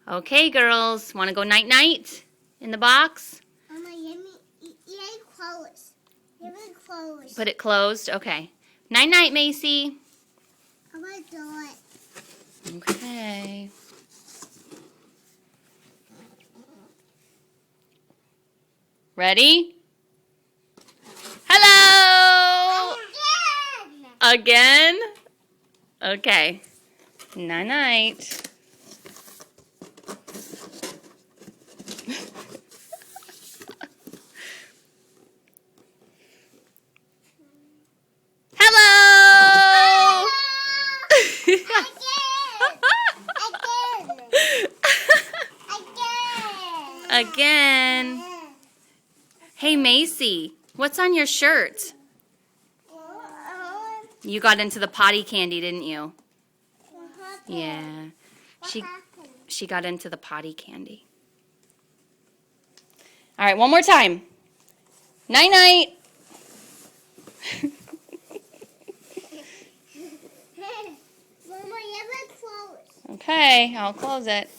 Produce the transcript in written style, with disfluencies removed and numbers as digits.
Okay, girls. Want to go night-night in the box? Mama, let me close. Let me close. Put it closed? Okay. Night-night, Macy. I'm going to do it. Okay. Ready? Hello! Again? Okay. Night-night. Hello! Again. Hey, Macy, what's on your shirt? You got into the potty candy, didn't you? Yeah. She got into the potty candy. All right, one more time. Night-night. Mama, you have it closed. Okay, I'll close it.